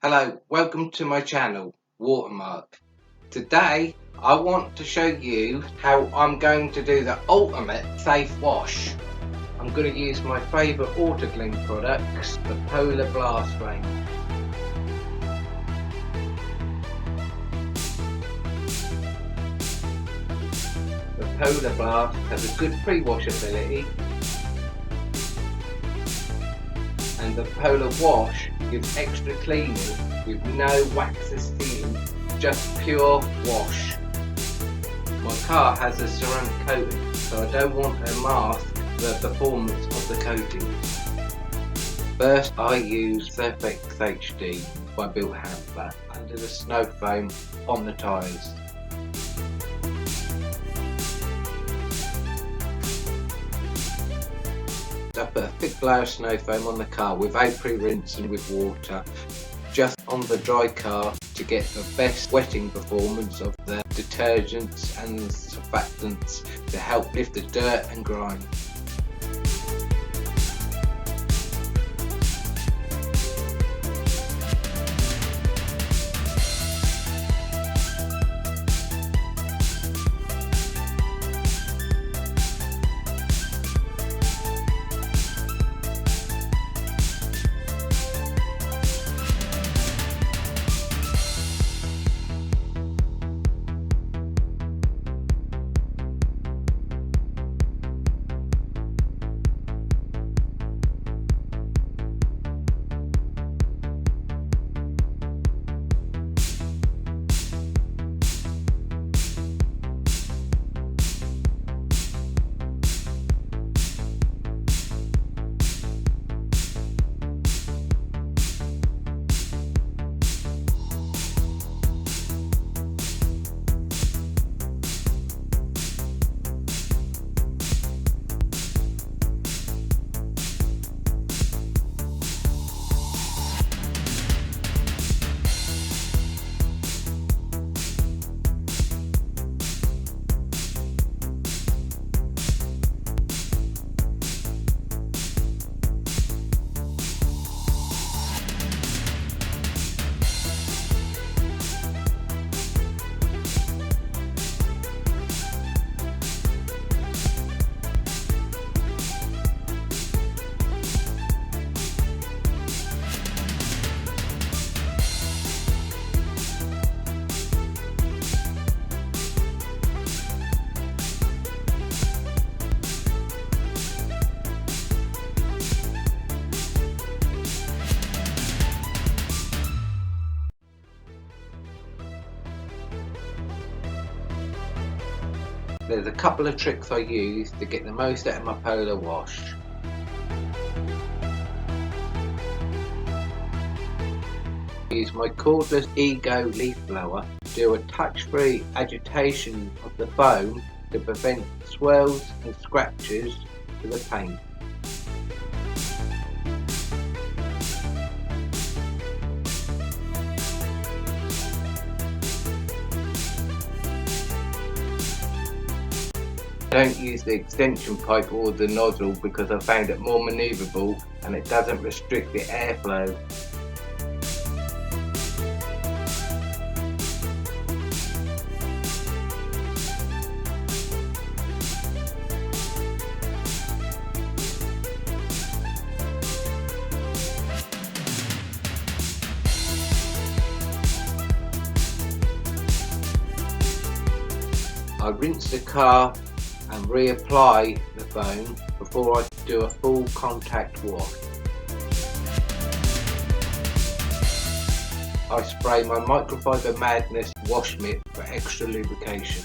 Hello, welcome to my channel, WaterMark. Today I want to show you how I'm going to do the ultimate safe wash. I'm going to use my favourite Autoglym products, the Polar Blast range. The Polar Blast has a good pre-wash ability, and the Polar Wash gives extra cleaning with no waxy sealing, just pure wash. My car has a ceramic coating, so I don't want to mask the performance of the coating. First I use Surfex-HD by BILT HAMBER under the snow foam on the tyres. I put a thick layer of snow foam on the car without pre-rinsing with water, just on the dry car to get the best wetting performance of the detergents and surfactants to help lift the dirt and grime. There's a couple of tricks I use to get the most out of my Polar Wash. I use my cordless Ego leaf blower to do a touch-free agitation of the foam to prevent swirls and scratches to the paint. I don't use the extension pipe or the nozzle because I found it more manoeuvrable and it doesn't restrict the airflow. I rinse the car and reapply the foam before I do a full contact wash. I spray my Microfiber Madness wash mitt for extra lubrication.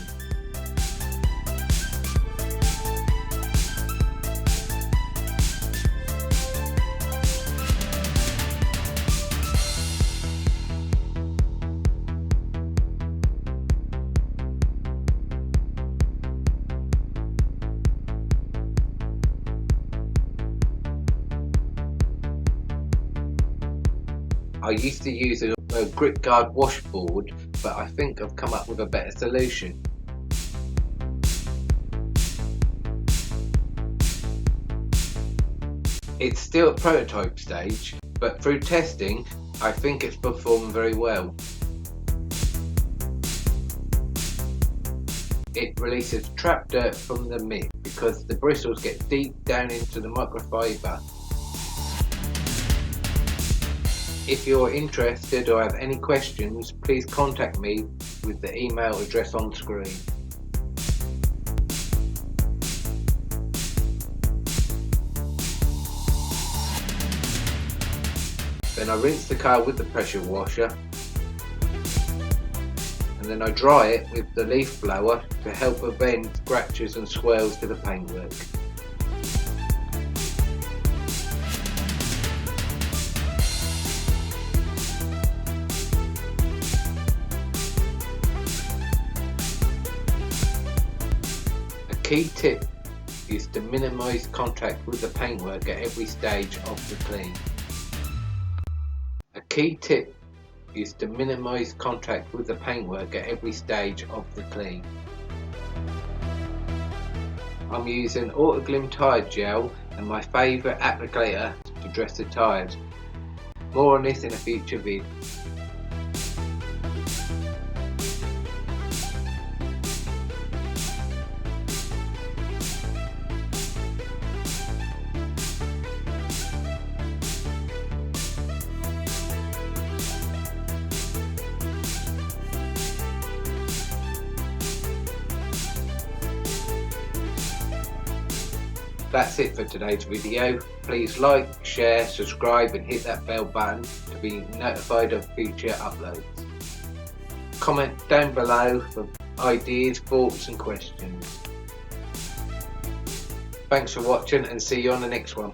I used to use a grip guard washboard, but I think I've come up with a better solution. It's still at prototype stage, but through testing I think it's performed very well. It releases trapped dirt from the mitt because the bristles get deep down into the microfiber. If you're interested or have any questions, please contact me with the email address on screen. Then I rinse the car with the pressure washer, and then I dry it with the leaf blower to help prevent scratches and swirls to the paintwork. A key tip is to minimise contact with the paintwork at every stage of the clean. A key tip is to minimise contact with the paintwork at every stage of the clean. I'm using Autoglym Tyre Gel and my favourite applicator to dress the tyres. More on this in a future vid. That's it for today's video. Please like, share, subscribe and hit that bell button to be notified of future uploads. Comment down below for ideas, thoughts and questions. Thanks for watching and see you on the next one.